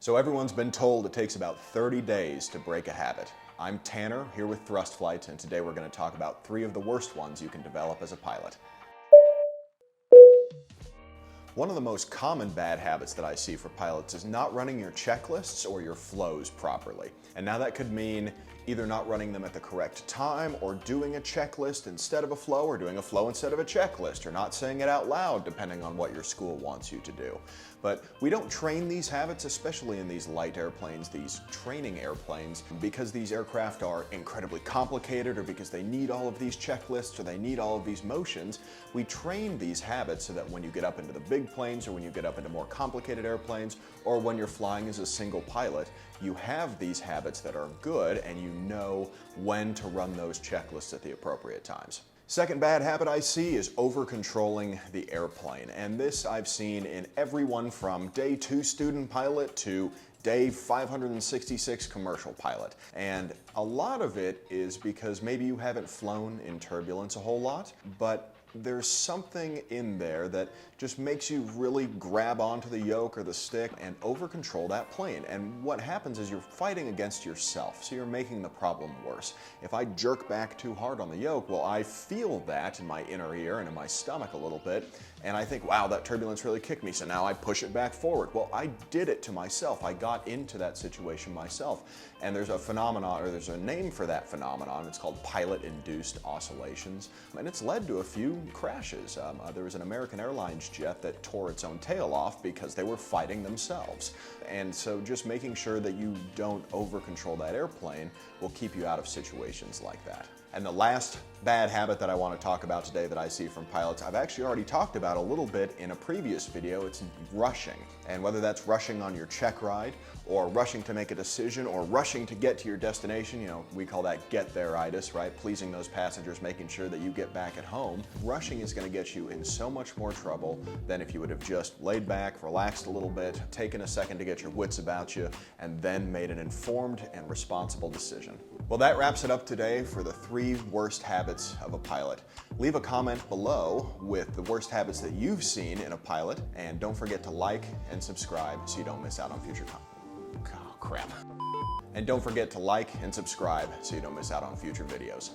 So everyone's been told it takes about 30 days to break a habit. I'm Tanner, here with Thrust Flight, and today we're going to talk about 3 of the worst ones you can develop as a pilot. One of the most common bad habits that I see for pilots is not running your checklists or your flows properly. And now that could mean either not running them at the correct time, or doing a checklist instead of a flow, or doing a flow instead of a checklist, or not saying it out loud depending on what your school wants you to do. But we don't train these habits, especially in these light airplanes, these training airplanes, because these aircraft are incredibly complicated, or because they need all of these checklists, or they need all of these motions. We train these habits so that when you get up into the big planes, or when you get up into more complicated airplanes, or when you're flying as a single pilot, you have these habits that are good and you know when to run those checklists at the appropriate times. Second bad habit I see is over-controlling the airplane, and this I've seen in everyone from day 2 student pilot to day 566 commercial pilot. And a lot of it is because maybe you haven't flown in turbulence a whole lot, but there's something in there that just makes you really grab onto the yoke or the stick and over-control that plane. And what happens is you're fighting against yourself, so you're making the problem worse. If I jerk back too hard on the yoke, well, I feel that in my inner ear and in my stomach a little bit, and I think, wow, that turbulence really kicked me, so now I push it back forward. Well, I did it to myself. I got into that situation myself. And there's a phenomenon, or there's a name for that phenomenon. It's called pilot-induced oscillations, and it's led to a few crashes. There was an American Airlines jet that tore its own tail off because they were fighting themselves. And so just making sure that you don't over-control that airplane will keep you out of situations like that. And the last bad habit that I want to talk about today that I see from pilots, I've actually already talked about a little bit in a previous video. It's rushing. And whether that's rushing on your check ride, or rushing to make a decision, or rushing to get to your destination, you know, we call that get there-itis, right? Pleasing those passengers, making sure that you get back at home. Rushing is going to get you in so much more trouble than if you would have just laid back, relaxed a little bit, taken a second to get your wits about you, and then made an informed and responsible decision. Well, that wraps it up today for the 3 worst habits of a pilot. Leave a comment below with the worst habits that you've seen in a pilot, and don't forget to like and subscribe so you don't miss out on future content. Oh, crap. And don't forget to like and subscribe so you don't miss out on future videos.